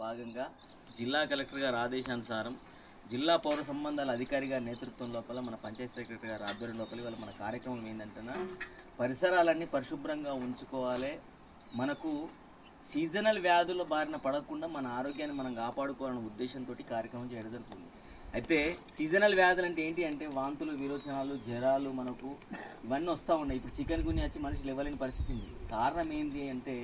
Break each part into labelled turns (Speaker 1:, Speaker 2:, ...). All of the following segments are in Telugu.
Speaker 1: భాగంగా జిల్లా కలెక్టర్ గారి ఆదేశానుసారం జిల్లా పౌర సంబంధాల అధికారి గారి నేతృత్వం లోపల మన పంచాయత్ సెక్రటరీ గారి ఆధ్వర్యం లోపల ఇవాళ మన కార్యక్రమం ఏంటంటే పరిసరాలన్నీ పరిశుభ్రంగా ఉంచుకోవాలి. మనకు సీజనల్ వ్యాధుల బారిన పడకుండా మన ఆరోగ్యాన్ని మనం కాపాడుకోవాలనే ఉద్దేశంతో కార్యక్రమం చేయడం జరుగుతుంది. అయితే సీజనల్ వ్యాధులు అంటే ఏంటి అంటే వాంతులు, విరోచనాలు, జ్వరాలు మనకు ఇవన్నీ వస్తూ ఉన్నాయి. ఇప్పుడు చికెన్ గున్యా వచ్చి మనిషి లేవలేని పరిస్థితి ఉంది. కారణం ఏంటి అంటే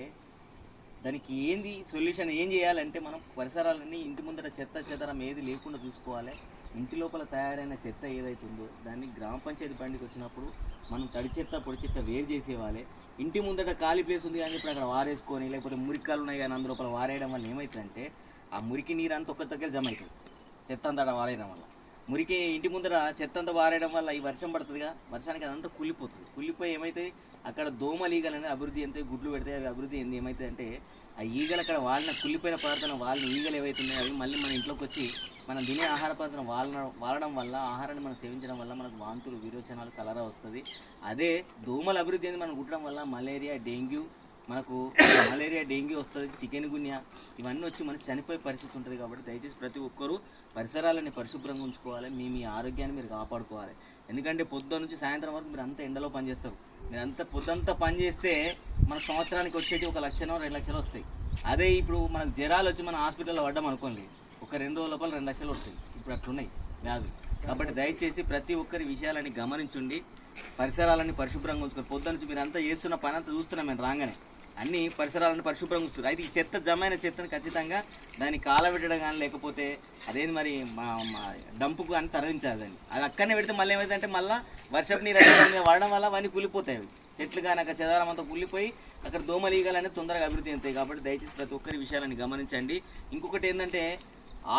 Speaker 1: దానికి ఏంది సొల్యూషన్ ఏం చేయాలంటే మనం పరిసరాలన్నీ ఇంటి ముందర చెత్త చెదరం ఏది లేకుండా చూసుకోవాలి. ఇంటి లోపల తయారైన చెత్త ఏదైతే ఉందో దాన్ని గ్రామ పంచాయతీ బండికి వచ్చినప్పుడు మనం తడి చెత్త పొడి చెత్త వేరు చేసేవాలి. ఇంటి ముందట ఖాళీ ప్లేస్ ఉంది కానీ ఇప్పుడు అక్కడ వారేసుకొని లేకపోతే మురికాలు ఉన్నాయి కానీ అందులోపల వారేయడం వల్ల ఏమవుతుందంటే ఆ మురికి నీరు అంతా ఒక్క దగ్గర జమ అవుతుంది. చెత్త అంతా అక్కడ వారేయడం వల్ల మురికి ఇంటి ముందర చెత్త అంతా వారేయడం వల్ల ఈ వర్షం పడుతుందిగా, వర్షానికి అదంతా కుళ్ళిపోతుంది. కుళ్ళిపోయి ఏమవుతుంది అక్కడ దోమలు ఈగలు అనేది అభివృద్ధి ఎంత గుడ్లు పెడితే అవి అభివృద్ధి ఏంది ఏమవుతుంది అంటే ఆ ఈగలు అక్కడ వాడిన కుళ్ళిపోయిన పదార్థం వాళ్ళని ఈగలు ఏవైతున్నాయో అవి మళ్ళీ మన ఇంట్లోకి వచ్చి మనం తినే ఆహార పదార్థం వాడడం వల్ల ఆహారాన్ని మనం సేవించడం వల్ల మనకు వాంతులు, విరోచనాలు, కలరా వస్తుంది. అదే దోమల అభివృద్ధి అనేది మనం కుట్టడం వల్ల మలేరియా, డెంగ్యూ వస్తుంది. చికెన్ గున్యా ఇవన్నీ వచ్చి మనకి చనిపోయే పరిస్థితి ఉంటుంది. కాబట్టి దయచేసి ప్రతి ఒక్కరూ పరిసరాలని పరిశుభ్రంగా ఉంచుకోవాలి. మీ ఆరోగ్యాన్ని మీరు కాపాడుకోవాలి. ఎందుకంటే పొద్దున్న నుంచి సాయంత్రం వరకు మీరు అంతా ఎండలో పనిచేస్తారు. మీరు అంతా పొద్దంతా పని చేస్తే మన సంవత్సరానికి వచ్చేటి 1 లక్షనో 2 లక్షలు వస్తాయి. అదే ఇప్పుడు మనకు జ్వరాలు వచ్చి మన హాస్పిటల్లో పడ్డాం అనుకోండి, ఒక 2 రోజుల లోపల 2 లక్షలు వస్తాయి. ఇప్పుడు అట్లున్నాయి వ్యాధులు. కాబట్టి దయచేసి ప్రతి ఒక్కరి విషయాలని గమనించండి. పరిసరాలని పరిశుభ్రంగా ఉంచుకొని పొద్దున్న నుంచి మీరు అంతా చేస్తున్న పని అంతా చూస్తున్నాం మేము రాగానే అన్ని పరిసరాలను పరిశుభ్రంగా ఉంచుతారు. అయితే ఈ చెత్త జమైన చెత్తని ఖచ్చితంగా దాన్ని కాలబెట్టడం కానీ లేకపోతే అదేంది మరి డంపుకు అని తరలించాలి. దాన్ని అది అక్కడనే పెడితే మళ్ళీ ఏమైందంటే మళ్ళీ వర్షపు నీరు వాడడం వల్ల అవన్నీ కూలిపోతాయి. అవి చెట్లు కానీ అక్కడ చెదారం అంతా కూలిపోయి అక్కడ దోమలు ఈగలనేది తొందరగా అభివృద్ధి అవుతాయి. కాబట్టి దయచేసి ప్రతి ఒక్కరి విషయాలని గమనించండి. ఇంకొకటి ఏంటంటే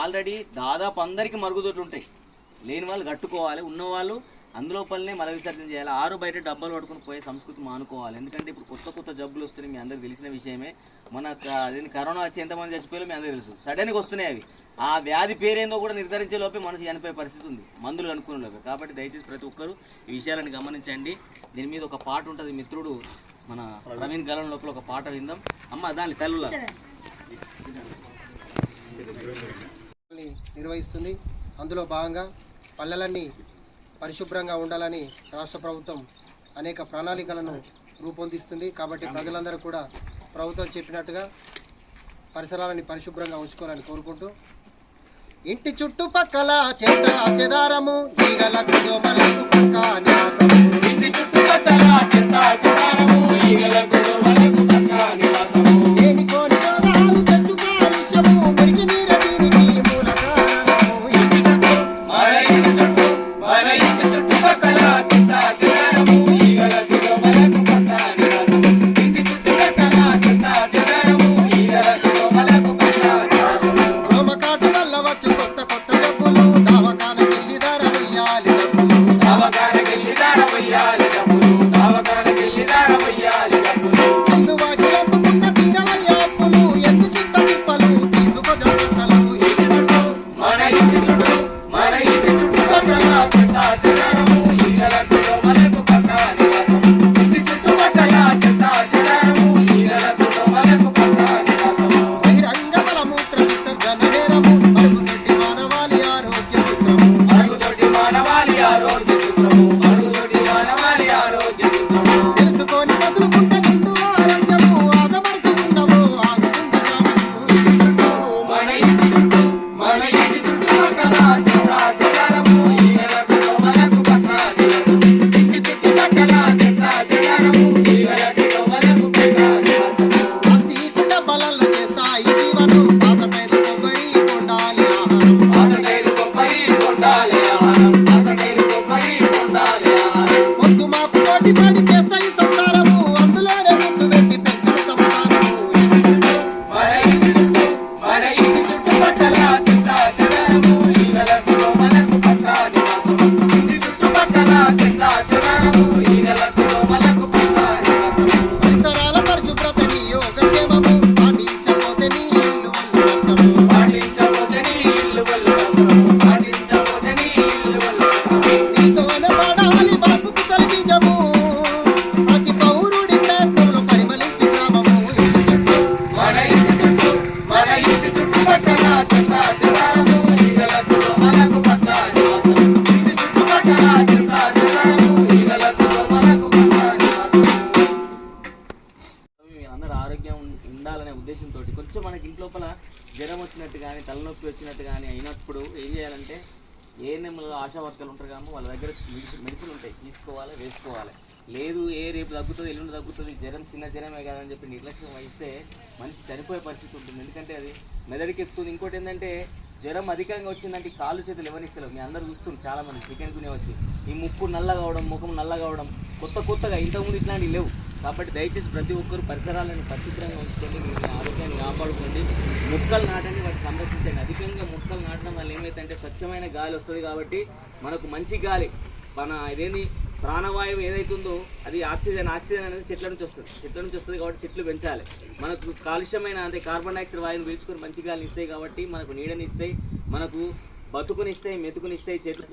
Speaker 1: ఆల్రెడీ దాదాపు అందరికీ మరుగుదొడ్లు ఉంటాయి. లేని వాళ్ళు కట్టుకోవాలి, ఉన్నవాళ్ళు అందులోపలనే మల విసర్జన చేయాలి. బయట డబ్బాలు పట్టుకుని పోయే సంస్కృతి మానుకోవాలి. ఎందుకంటే ఇప్పుడు కొత్త జబ్బులు వస్తున్నాయి. మీ అందరికి తెలిసిన విషయమే. అదేంటి కరోనా వచ్చి ఎంతమంది చచ్చిపోయాలో మీ అందరికీ తెలుసు. సడన్గా వస్తున్నాయి అవి. ఆ వ్యాధి పేరేందో కూడా నిర్ధారించే లోపే మనిషి చనిపోయే పరిస్థితి ఉంది, మందులు కనుక్కునే లోపే. కాబట్టి దయచేసి ప్రతి ఒక్కరూ ఈ విషయాలను గమనించండి. దీని మీద ఒక పాట ఉంటుంది. మిత్రుడు మన ప్రవీణ్ గలం లోపల ఒక పాట విందాం. అమ్మ దాని తల్లుల
Speaker 2: నిర్వహిస్తుంది. అందులో భాగంగా పల్లెలన్నీ పరిశుభ్రంగా ఉండాలని రాష్ట్ర ప్రభుత్వం అనేక ప్రణాళికలను రూపొందిస్తుంది. కాబట్టి ప్రజలందరూ కూడా ప్రభుత్వం చెప్పినట్టుగా పరిసరాలని పరిశుభ్రంగా ఉంచుకోవాలని కోరుకుంటూ ఇంటి చుట్టుపక్కల చెత్త చెదారము ఈగలకు దోమలకు పక్క నివాసము. ఇంటి చుట్టుపక్కల చెత్త చెదారము ఈగలకు దోమలకు పక్క నివాసము. దేనికోని రోగాలు తెచ్చు కాలుష్యము మురికి నీరు దీనికి మూల కారణము. ఇంటి చుట్టుపక్కల చెత్త చెదారము ఈగలకు దోమలకు పక్క నివాసము. ఇంటి చుట్టుపక్కల చెత్త చెదారము ఈగలకు దోమలకు పక్క నివాసము. దోమకాటు వల్ల వచ్చు కొత్త జబ్బులు దవాఖానకెళ్ళి ధర వెయ్యాలి డబ్బులు. దవాఖానకెళ్ళి ధర వెయ్యాలి డబ్బులు. చుట్టుపక్కల చెత్తా చెదారము ఈగలకు దోమలకు పక్కా నివాసం ఇంటి చుట్టుపక్కల చెత్తా చెదారము ఈగలకు దోమలకు పక్కా నివాసం.
Speaker 1: అందరూ ఆరోగ్యం ఉండాలనే ఉద్దేశంతో కొంచెం మనకి ఇంట్లోపల జ్వరం వచ్చినట్టు కానీ తలనొప్పి వచ్చినట్టు కానీ అయినప్పుడు ఏం చేయాలంటే ఏఎన్ఎంలో ఆశా వర్కర్లు ఉంటారు కాబట్టి వాళ్ళ దగ్గర మెడిసిన్ ఉంటాయి, తీసుకోవాలి, వేసుకోవాలి. లేదు రేపు తగ్గుతుంది, ఎల్లుండి తగ్గుతుంది, జ్వరం చిన్న జ్వరమే కాదని చెప్పి నిర్లక్ష్యం వహిస్తే మనిషి చనిపోయే పరిస్థితి ఉంటుంది. ఎందుకంటే అది మెదడుకి ఎక్కుతుంది. ఇంకోటి ఏంటంటే జ్వరం అధికంగా వచ్చిందంటే కాళ్ళు చేతులు ఎవరిస్తలేవు. మీ అందరూ చూస్తుంది చాలామంది చికెన్ గునే వచ్చి ఈ ముక్కు నల్లగా అవడం, ముఖం నల్లగా అవడం, కొత్తగా ఇంతకుముందు ఇట్లాంటివి లేవు. కాబట్టి దయచేసి ప్రతి ఒక్కరు పరిసరాలను పరిశుభ్రంగా ఉంచుకోండి, మీ ఆరోగ్యాన్ని కాపాడుకోండి. మొక్కలు నాటండి, వాటిని సంరక్షించండి. అధికంగా మొక్కలు నాటడం వల్ల ఏమైతుందంటే స్వచ్ఛమైన గాలి వస్తుంది. కాబట్టి మనకు మంచి గాలి, మన ఇదేంటి ప్రాణవాయువు ఏదైతుందో అది ఆక్సిజన్ అనేది చెట్ల నుంచి వస్తుంది. కాబట్టి చెట్లు పెంచాలి. మనకు కాలుష్యమైన అంటే కార్బన్ డైఆక్సైడ్ వాయువుని పీల్చుకొని మంచి గాలిని ఇస్తాయి. కాబట్టి మనకు నీడని ఇస్తాయి, మనకు బతుకునిస్తాయి, మెతుకునిస్తాయి. చెట్లు